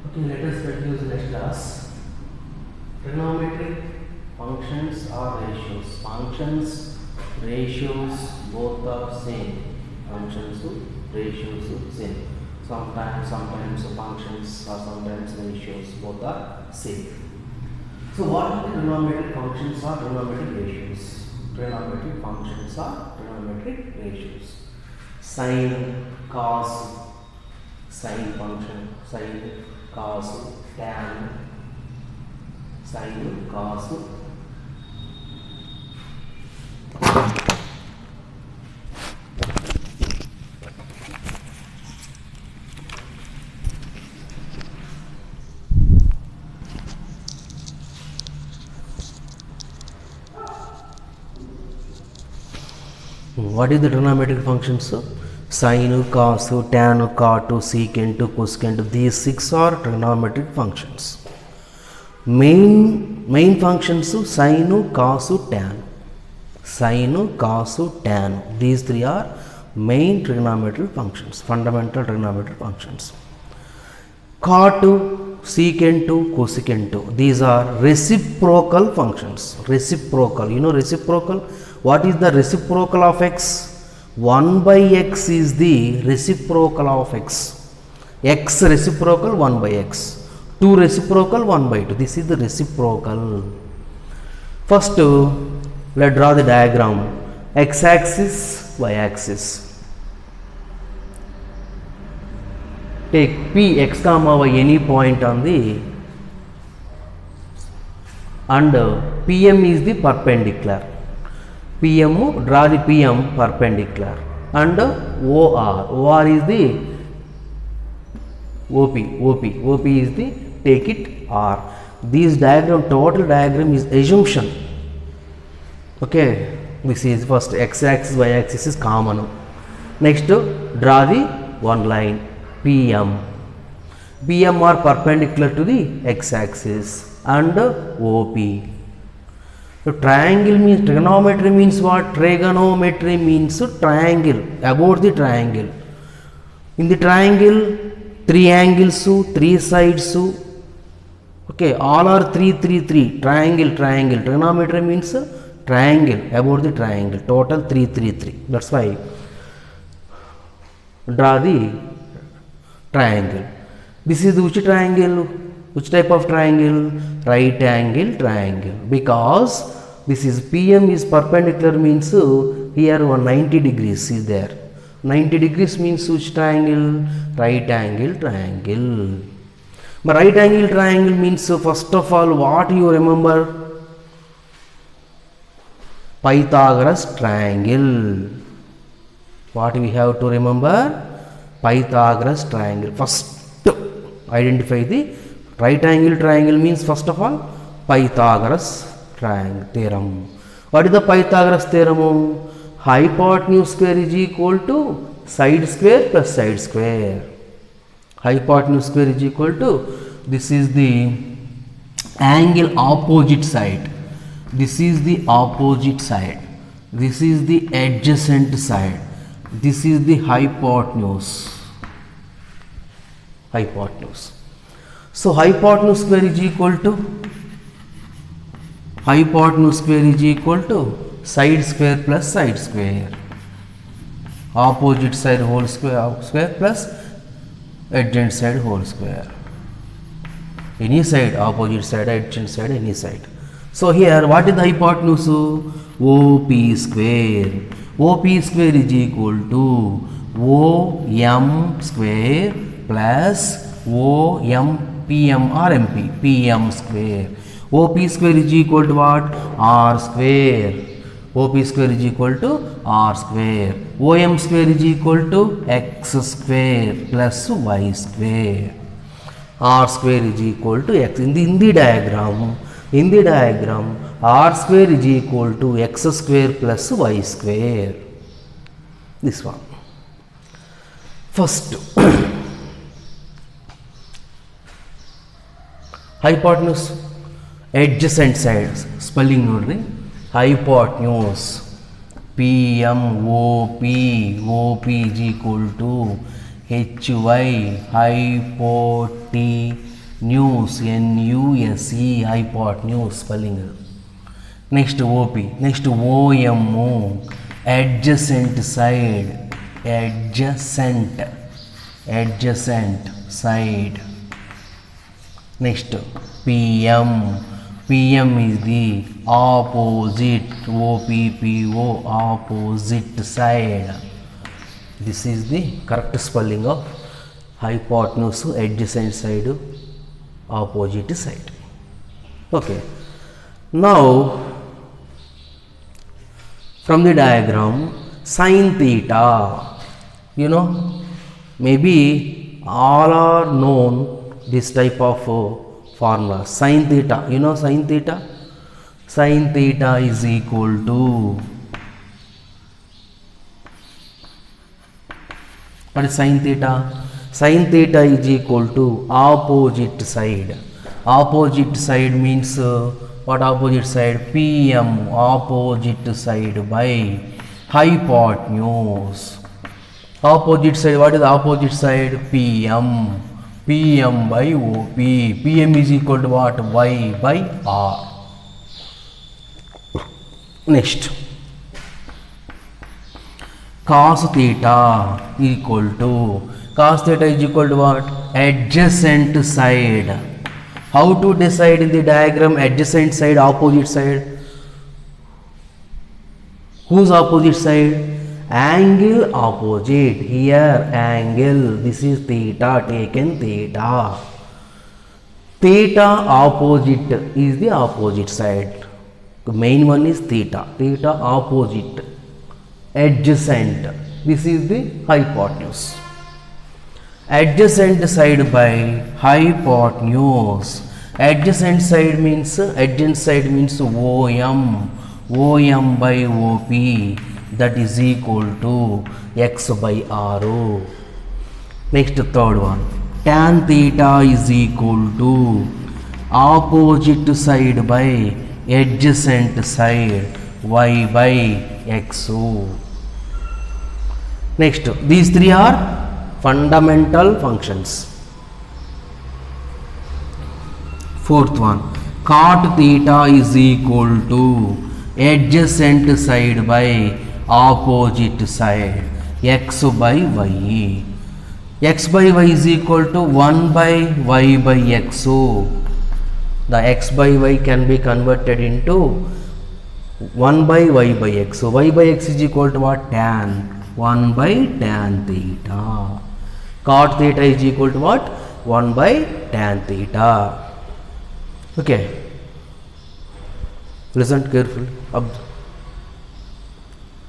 Okay, let us continue the next class. Trigonometric functions or ratios. Functions, ratios, both are same. Functions, ratios, same. Sometimes functions or sometimes ratios, both are same. So what are the trigonometric functions or trigonometric ratios? Trigonometric functions or trigonometric ratios. Sine, cos, sine function, sine, cos, tan, sine, cos. What is the trigonometric functions? Sine, cos, tan, cot, secant, cosecant. These 6 are trigonometric functions. Main functions sine, cos, tan. Sine, cos, tan. These 3 are main trigonometric functions, fundamental trigonometric functions. Cot, secant, cosecant. These are reciprocal functions. Reciprocal. You know reciprocal? What is the reciprocal of x? 1 by x is the reciprocal of x. X reciprocal 1 by x. 2 reciprocal 1 by 2. This is the reciprocal. First, let's draw the diagram. X axis, y axis. Take P, x comma y, any point on the, and PM is the perpendicular. PM, draw the PM perpendicular, and OR is the OP is the, take it R. This diagram, total diagram is assumption. Okay, this is first x axis, y axis is common. Next, draw the one line PM. PM are perpendicular to the x axis and OP. So triangle means, trigonometry means what? Trigonometry means triangle, about the triangle. In the triangle, 3 angles, 3 sides. Okay, all are 3, 3, 3. Triangle. Trigonometry means triangle, about the triangle. Total 3, 3, 3. That's why draw the triangle. This is which triangle? Which type of triangle? Right angle triangle. Because this is PM is perpendicular means here 190 degrees is there. 90 degrees means which triangle? Right angle triangle. But right angle triangle means first of all what you remember? Pythagoras triangle. What we have to remember? Pythagoras triangle. First identify the right angle triangle means first of all Pythagoras triangle theorem. What is the Pythagoras theorem? Hypotenuse square is equal to side square plus side square. Hypotenuse square is equal to, this is the angle opposite side. This is the opposite side. This is the adjacent side. This is the hypotenuse. Hypotenuse. So hypotenuse square is equal to side square plus side square. Opposite side whole square plus adjacent side whole square. Any side, opposite side, adjacent side, any side. So here what is the hypotenuse? OP square. OP square is equal to OM square plus OM PM or MP, PM square. OP square is equal to what? R square. OP square is equal to R square. OM square is equal to X square plus Y square. R square is equal to X. In the diagram, R square is equal to X square plus Y square. This one. First, hypotenuse, adjacent sides, spelling nodri, hypotenuse, PMOP, OP is equal to HY, hypotenuse, nuse, N-U-S-E, hypotenuse spelling. Next OP, next OMO, adjacent side, adjacent side. Next PM, PM is the opposite, OPPO, opposite side. This is the correct spelling of hypotenuse, adjacent side, opposite side. Okay, now from the diagram, sin theta, you know, maybe all are known this type of formula. Sin theta, you know, sin theta is equal to, what is sin theta? Sin theta is equal to opposite side. Opposite side means what? Opposite side? PM, opposite side by hypotenuse. Opposite side, what is the opposite side? PM, PM by OP. PM is equal to what? Y by R. Next, cos theta equal to, cos theta is equal to what? Adjacent side. How to decide in the diagram adjacent side, opposite side? Whose opposite side? Angle opposite. Here angle, this is theta, taken theta. Theta opposite is the opposite side. The main one is theta. Theta opposite. Adjacent, this is the hypotenuse. Adjacent side by hypotenuse. Adjacent side means OM, OM by OP, that is equal to X by RO. Next, third one, tan theta is equal to opposite side by adjacent side, Y by XO. Next, these three are fundamental functions. Fourth one, cot theta is equal to adjacent side by opposite side, X by Y. X by Y is equal to 1 by Y by XO. The X by Y can be converted into 1 by Y by X. So Y by X is equal to what? Tan. 1 by tan theta. Cot theta is equal to what? 1 by tan theta. Okay. Listen carefully.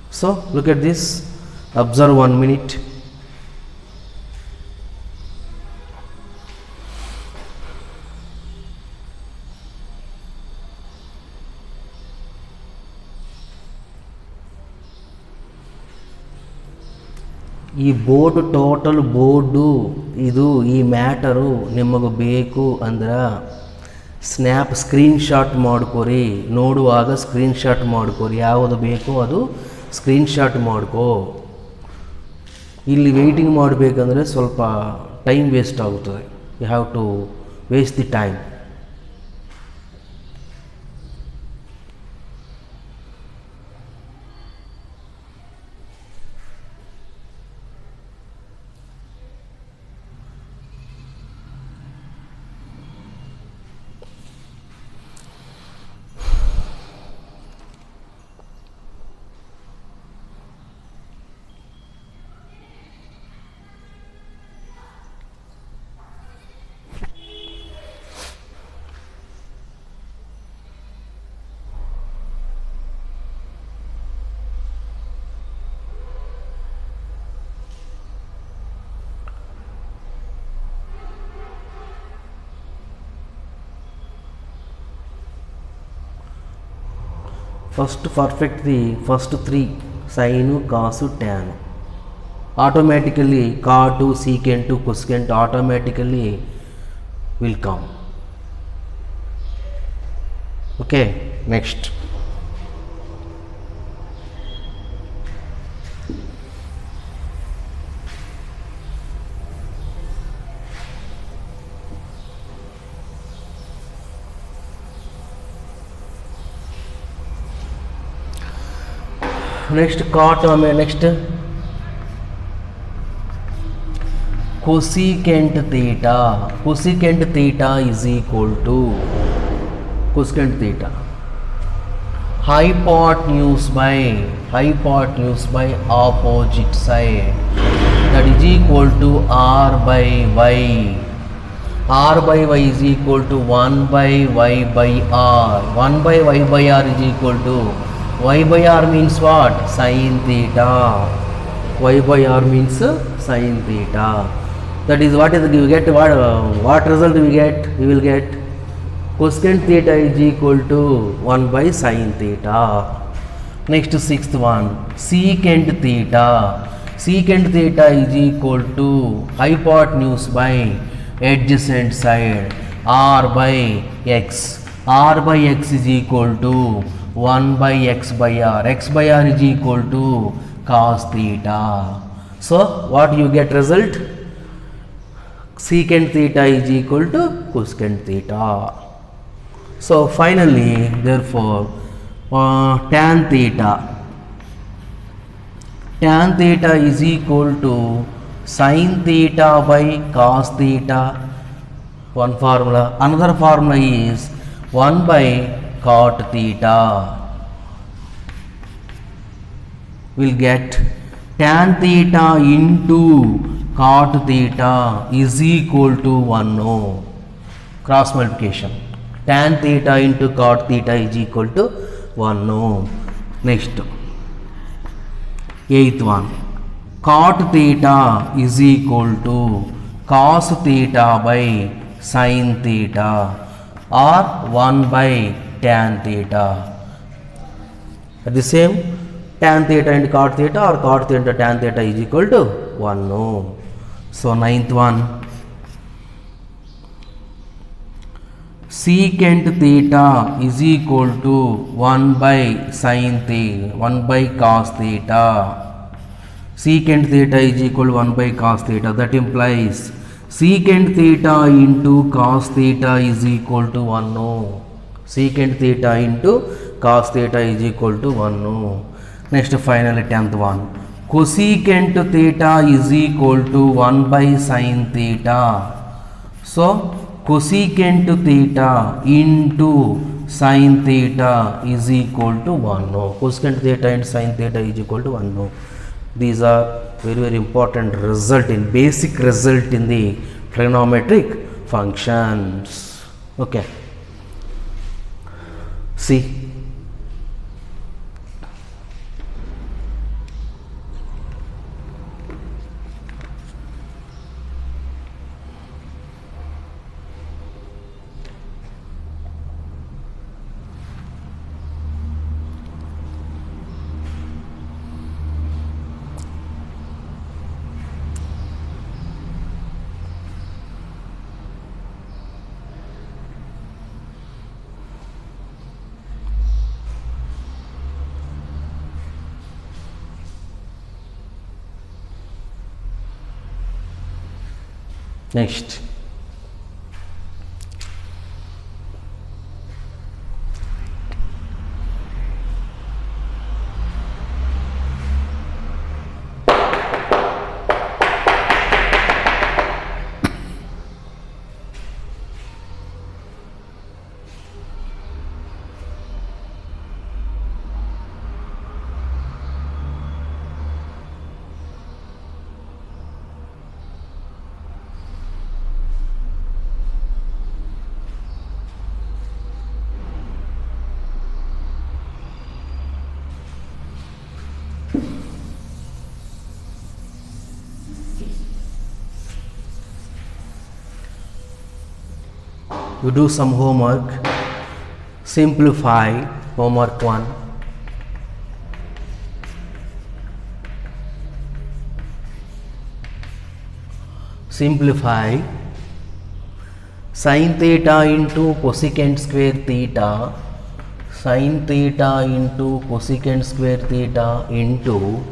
So look at this. Observe 1 minute. ಈ board, total board ಇದು ಈ matter ನಿಮಗೆ ಬೇಕು ಅಂದ್ರೆ screenshot ಮಾಡ್ಕೊರಿ. ನೋಡುವಾಗ screenshot ಮಾಡ್ಕೊರಿ, ಯಾವುದು ಬೇಕೋ ಅದು ಸ್ಕ್ರೀನ್ಶಾಟ್ ಮಾಡ್ಕೋ. ಇಲ್ಲಿ ವೆಯ್ಟಿಂಗ್ ಮಾಡಬೇಕಂದ್ರೆ ಸ್ವಲ್ಪ ಟೈಮ್ ವೇಸ್ಟ್ ಆಗುತ್ತದೆ. You have to waste the time. First perfect the first three, sine, cos, tan. Automatically cot, secant, cosecant automatically will come. Okay, next. next cot next cosecant theta. Cosecant theta is equal to cosecant theta hypotenuse by opposite side, that is equal to r by y. R by y is equal to 1 by y by r. 1 by y by r is equal to y by r means what? Sin theta. Y by r means sin theta. That is what is you get what result we get? We will get cosecant theta is equal to 1 by sin theta. Next sixth one, secant theta. Secant theta is equal to hypotenuse by adjacent side r by x. R by x is equal to 1 by x by r. X by r is equal to cos theta. So what you get result? Secant theta is equal to cosecant theta. So finally, therefore, tan theta is equal to sin theta by cos theta. One formula. Another formula is 1 by cot theta. We'll get tan theta into cot theta is equal to 1 no. Cross multiplication. Tan theta into cot theta is equal to 1 no. Next, eighth one, cot theta is equal to cos theta by sin theta or 1 by tan theta. At the same, tan theta into cot theta or cot theta into tan theta is equal to 1 no. So ninth one, secant theta is equal to 1 by sin theta, 1 by cos theta. Secant theta is equal to 1 by cos theta. That implies secant theta into cos theta is equal to 1 no. Secant theta into cos theta is equal to 1 no. Next, finally, 10th one, cosecant theta is equal to 1 by sin theta. So cosecant theta into sin theta is equal to 1 no. Cosecant theta and sin theta is equal to 1 no. These are very important result in basic result in the trigonometric functions. Okay. See. Next, you do some homework. Simplify homework 1. Simplify sin theta into cosecant square theta, sin theta into cosecant square theta into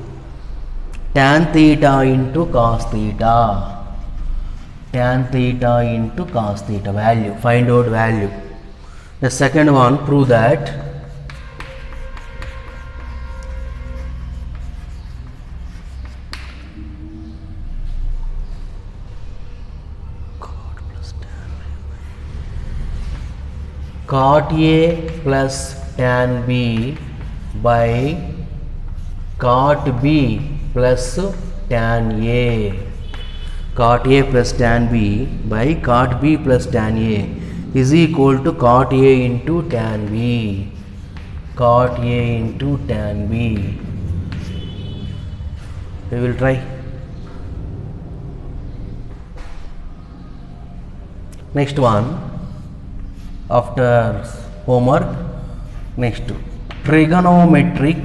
tan theta into cos theta, tan theta into cos theta. Value, find out value. The second one, prove that cot A plus tan B by cot B plus tan A. Cot A plus tan B by cot B plus tan A is equal to cot A into tan B. Cot A into tan B. We will try. Next one, after homework, next trigonometric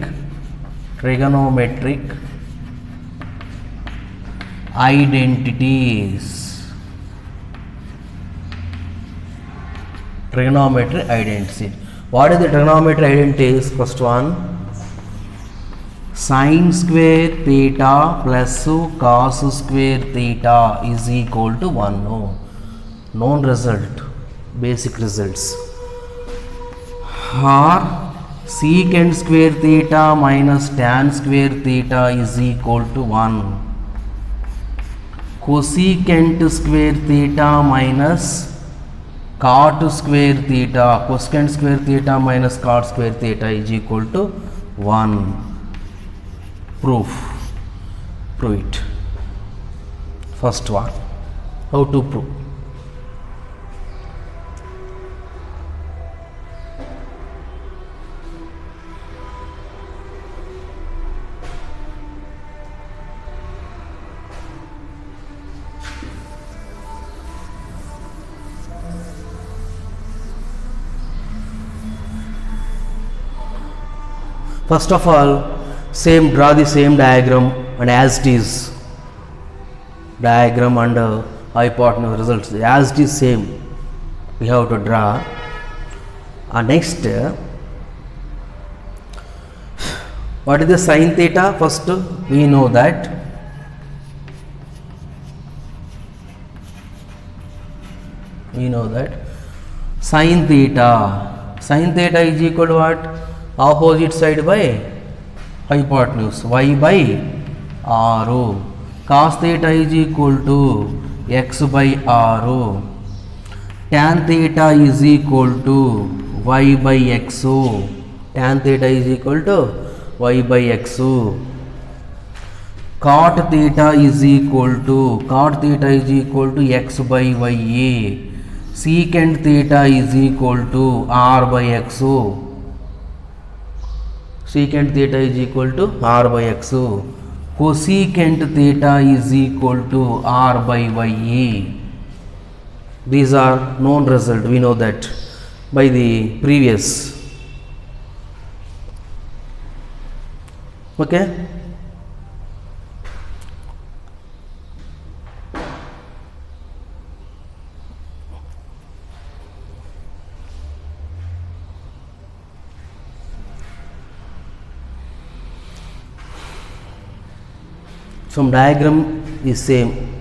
identities. Trigonometry identity. What is the trigonometry identities? First one, sin square theta plus cos square theta is equal to 1. No. Known result, basic results. Or secant square theta minus tan square theta is equal to 1. Cosecant square theta minus cot square theta, cosecant square theta minus cot square theta is equal to 1. Prove it. First one, how to prove? First of all, draw the same diagram and as it is, diagram and hypotenuse results as it is same we have to draw. Next, what is the sin theta? First we know that sin theta is equal to what? Opposite side by hypotenuse, y by r. Cos theta is equal to x by r. Tan theta is equal to y by x. Tan theta is equal to y by x. Cot theta is equal to x by y. Secant theta is equal to r by x. Secant theta is equal to r by x. Cosecant theta is equal to r by y. These are known result. We know that by the previous. Okay. Some diagram is same.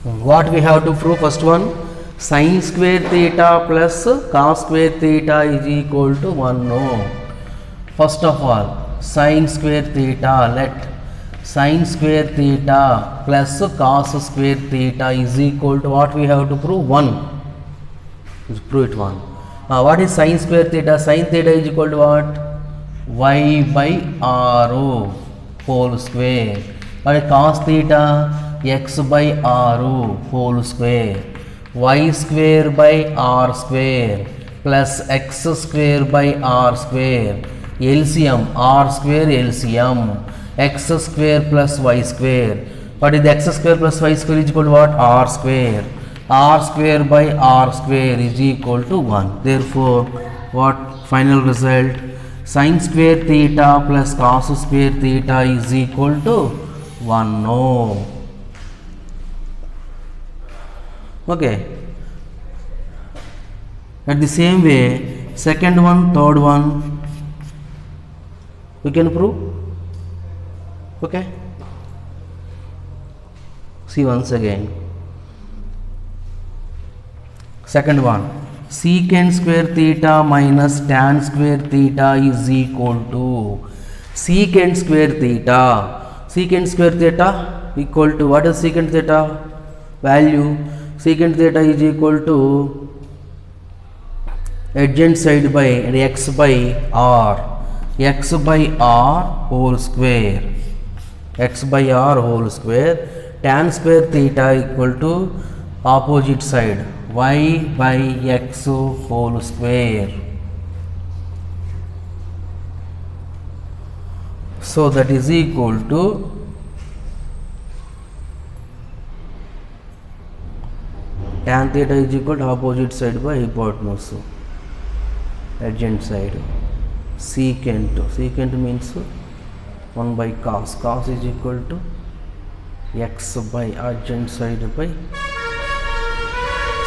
What we have to prove? First one, sin square theta plus cos square theta is equal to 1. No. First of all, sin square theta, let sin square theta plus cos square theta is equal to what we have to prove? 1. Prove it 1. What is sin square theta? Sin theta is equal to what? Y by r whole square. What is cos theta? X by r whole square. Y square by r square plus x square by r square. LCM, r square LCM, x square plus y square. What is the x square plus y square is equal to what? R square. R square by r square is equal to 1. Therefore, what final result? Sin square theta plus cos square theta is equal to 1. No. Okay. At the same way, second one, third one, we can prove. Okay, see once again. Second one, secant square theta minus tan square theta is equal to secant square theta. Secant square theta equal to, what is secant theta value? Secant theta is equal to adjacent side by x by r, x by r whole square, x by r whole square. Tan square theta equal to opposite side, y by x whole square. So that is equal to tan theta is equal to opposite side by hypotenuse, adjacent side. Secant means 1 by cos, cos is equal to x by adjacent side by,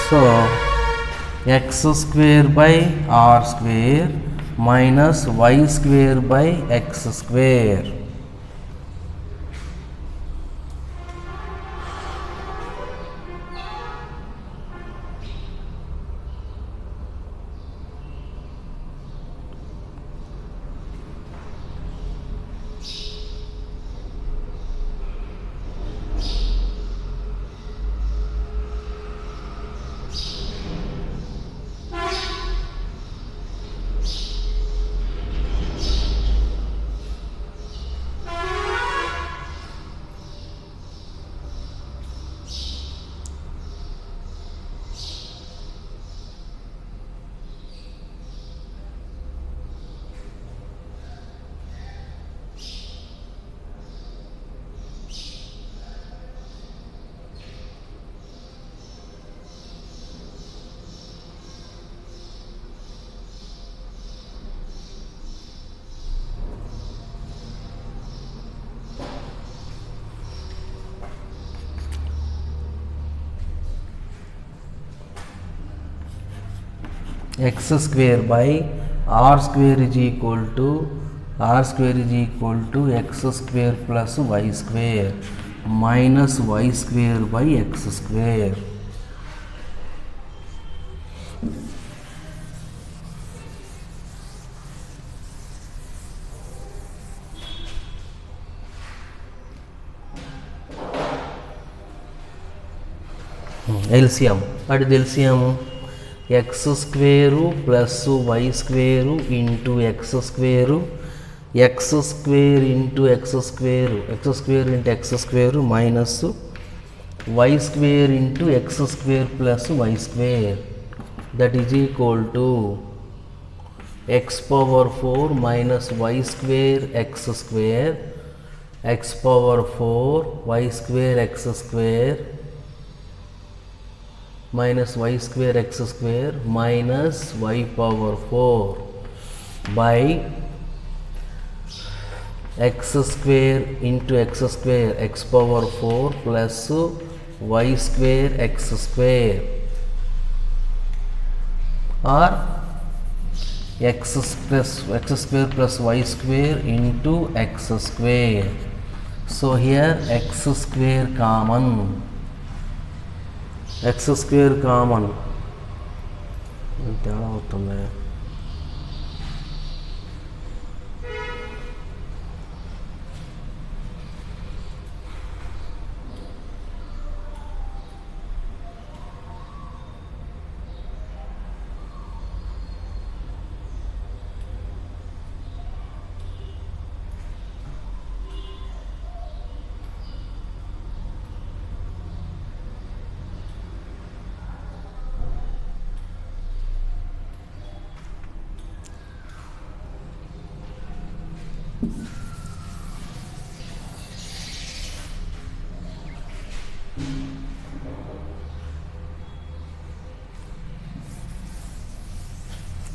so x square by r square minus y square by x square. X square by r square is equal to x square plus y square minus y square by x square. LCM. What is the LCM? X square plus y square into x square, x square into x square into x square minus y square into x square plus y square, that is equal to x power 4 minus y square x square, x power 4 y square x square minus y square x square minus y power 4 by x square into x square, x power 4 plus y square x square, or x square plus y square into x square. So here x square common, x square common. क्या होता है?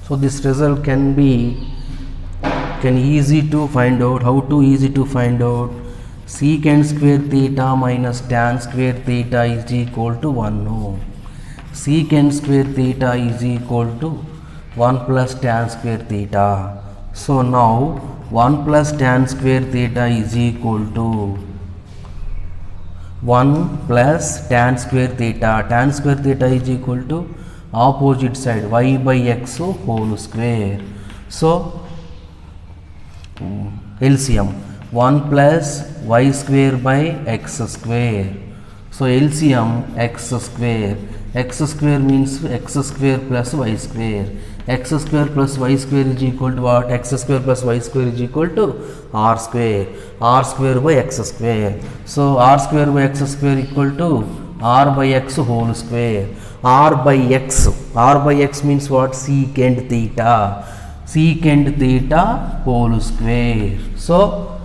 So this result can easy to find out. How to easy to find out? Secant square theta minus tan square theta is equal to 1 no. Secant square theta is equal to 1 plus tan square theta. So now 1 plus tan square theta is equal to 1 plus tan square theta. Tan square theta is equal to opposite side y by x whole square. So LCM 1 plus y square by x square. So LCM x square. X square means x square plus y square. X square plus y square is equal to what? X square plus y square is equal to r square. R square by x square. So r square by x square equal to r by x whole square. R by x. R by x means what? Secant theta. Secant theta whole square. So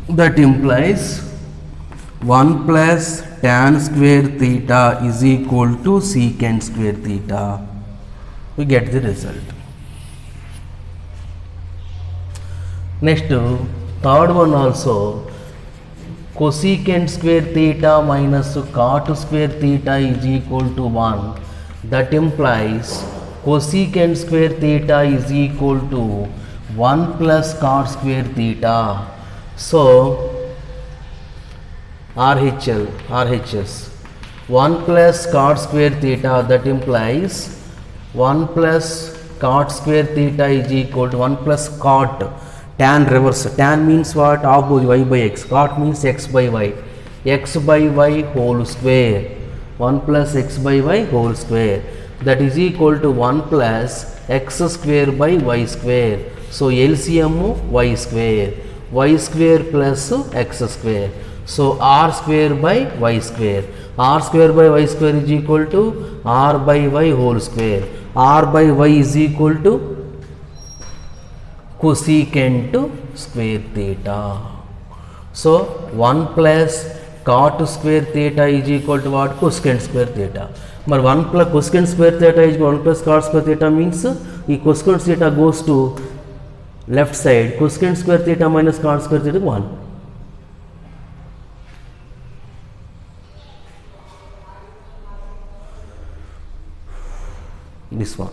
that implies 1 plus tan square theta is equal to secant square theta. We get the result. Next, third one also, cosecant square theta minus cot square theta is equal to 1. That implies cosecant square theta is equal to 1 plus cot square theta. So RHS 1 plus cot square theta, that implies 1 plus cot square theta is equal to 1 plus cot, tan reverse. Tan means what? Opposite, y by x. Cot means x by y. X by y whole square. 1 plus x by y whole square. That is equal to 1 plus x square by y square. So LCM y square. Y square plus x square. So r square by y square. R square by y square is equal to r by y whole square. R by y is equal to cosecant square theta. So 1 plus cot square theta is equal to what? Cosecant square theta. But 1 plus cosecant square theta is 1 plus cot square theta means the cosecant theta goes to left side. Cosecant square theta minus cot square theta is 1. This one.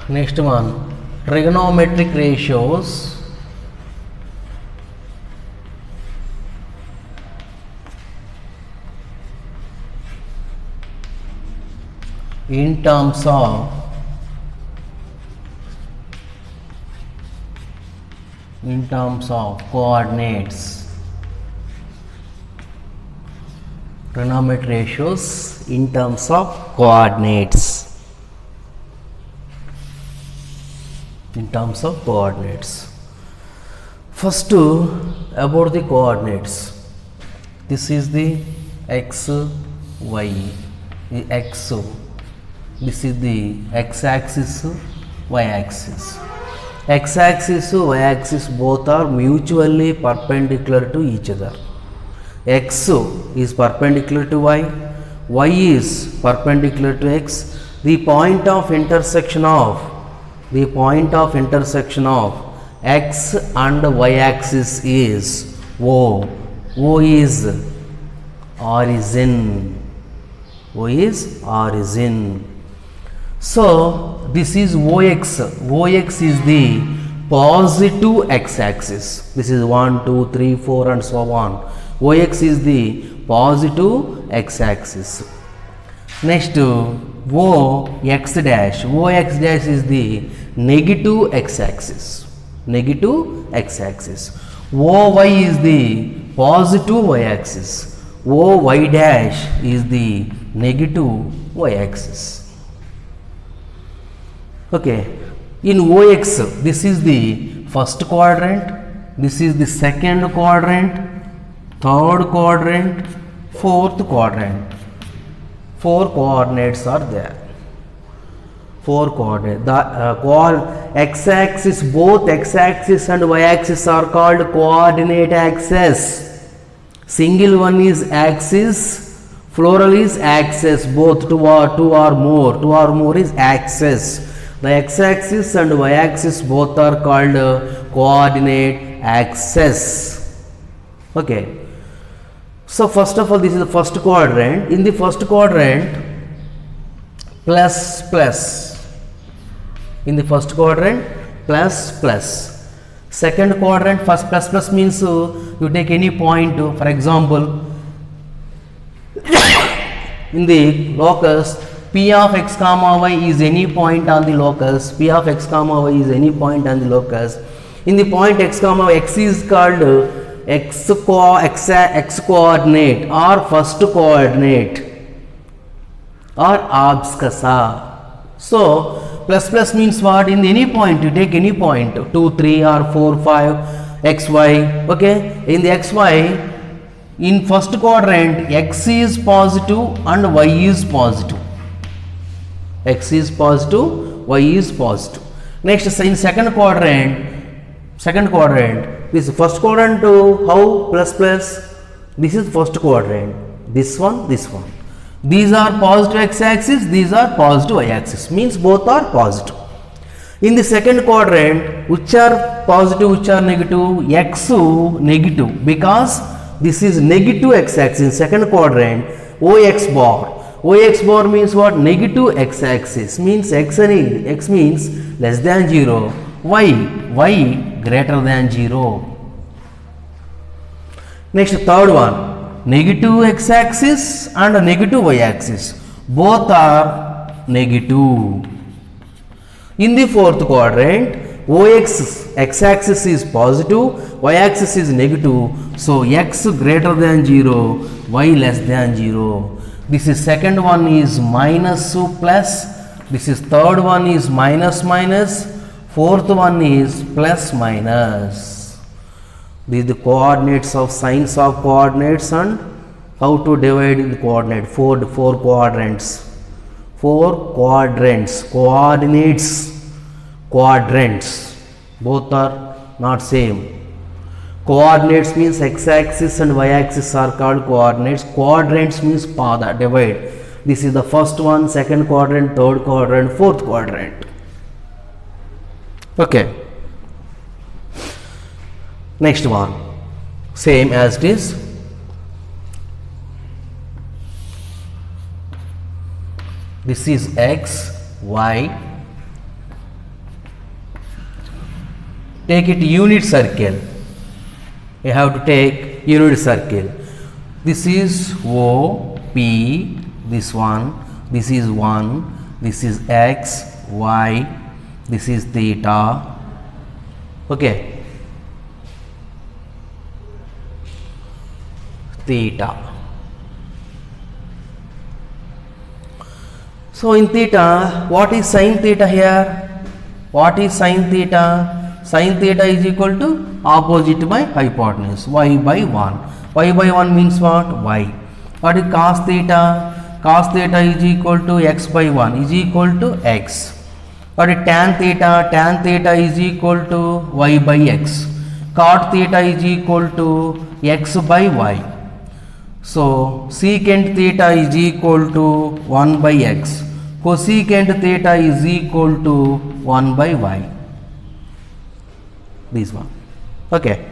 Next one, trigonometric ratios in terms of coordinates. Trigonometric ratios in terms of coordinates. First about the coordinates. This is the x, y, the x. This is the x-axis, y-axis. X-axis, y-axis both are mutually perpendicular to each other. X is perpendicular to y, y is perpendicular to x. The point of intersection of x and y-axis is O. O is origin. O is origin. So this is OX. OX is the positive x-axis. This is 1, 2, 3, 4 and so on. OX is the positive x-axis. Next OX dash. OX dash is the negative x-axis. Negative x-axis. OY is the positive y-axis. OY dash is the negative y-axis. Okay, in OX, this is the first quadrant, this is the second quadrant, third quadrant, fourth quadrant. 4 coordinates are there. 4 coordinates. The x-axis, both x-axis and y-axis are called coordinate axes. Single one is axis, plural is axis. Both two or more is axis. The x-axis and y-axis both are called coordinate axes. Okay. So first of all, this is the first quadrant. In the first quadrant, plus plus. In the first quadrant, plus plus. Second quadrant, first plus plus means you take any point. For example, in the locus P of x comma y is any point on the locus. P of x comma y is any point on the locus. In the point x comma y, x is called x coordinate or first coordinate or abscissa. So plus plus means what? In any point, you take any point 2, 3 or 4, 5, x, y. Okay, in the x, y, in first quadrant x is positive and y is positive. X is positive, y is positive. Next, in second quadrant, this first quadrant how plus plus. This is first quadrant. This one, this one. These are positive x-axis, these are positive y-axis. Means both are positive. In the second quadrant, which are positive, which are negative? X negative, because this is negative x-axis. In second quadrant, OX bar. OX bar means what? Negative x-axis. Means x means less than 0. Y greater than 0. Next, third one. Negative x-axis and negative y-axis. Both are negative. In the fourth quadrant, OX x-axis is positive, y-axis is negative. So x greater than 0, y less than 0. This is second one is minus plus. This is third one is minus minus. Fourth one is plus minus. These are the coordinates of signs of coordinates and how to divide the coordinate. Four quadrants. 4 quadrants. Quadrants. Both are not same. Coordinates means x-axis and y-axis are called coordinates. Quadrants means path, divide. This is the first one, second quadrant, third quadrant, fourth quadrant. Okay. Next one, same as it is. This is x, y. Take it unit circle. You have to take unit circle. This is O, P, this one, this is 1, this is x, y, this is theta. Okay. Theta. So in theta, what is sin theta here? What is sin theta? Sin theta is equal to opposite by hypotenuse, y by 1. Y by 1 means what? Y. What is cos theta? Cos theta is equal to x by 1 is equal to x. What is tan theta? Tan theta is equal to y by x. Cot theta is equal to x by y. So secant theta is equal to 1 by x. Cosecant theta is equal to 1 by y. This one. Okay.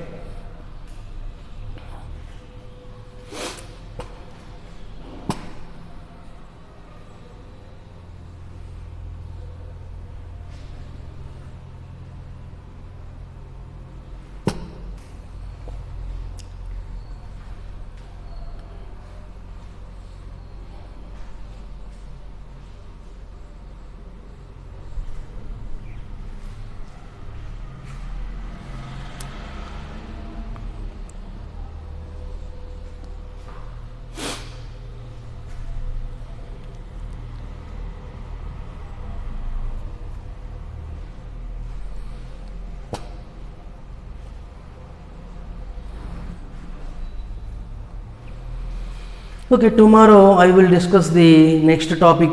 Okay, tomorrow I will discuss the next topic,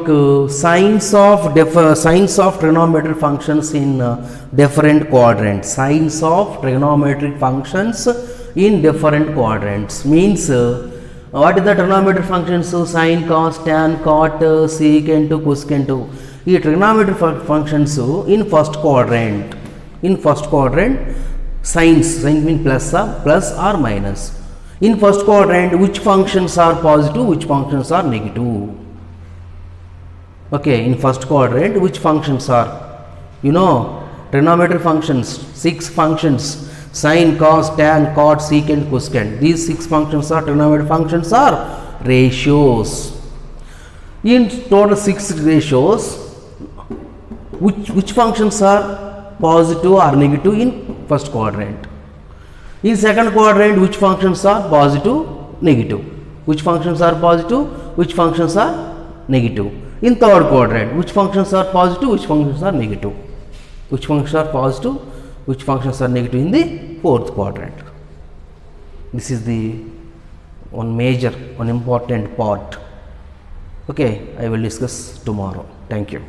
signs of trigonometric functions in different quadrants. Signs of trigonometric functions in different quadrants means what is the trigonometric functions? Sin, cos, tan, cot, secant, cosecant. ఈ trigonometric functions in first quadrant. In first quadrant, signs mean plus or minus. In first quadrant, which functions are positive, which functions are negative? Okay, in first quadrant, which functions are? You know, trigonometric functions, 6 functions, sin, cos, tan, cot, secant, cosecant. These 6 functions are trigonometric functions are ratios. In total 6 ratios, which functions are positive or negative in first quadrant? In second quadrant, which functions are positive, negative? Which functions are positive, which functions are negative? In third quadrant, which functions are positive, which functions are negative? Which functions are positive, which functions are negative in the fourth quadrant? This is the one important part. Okay, I will discuss tomorrow. Thank you.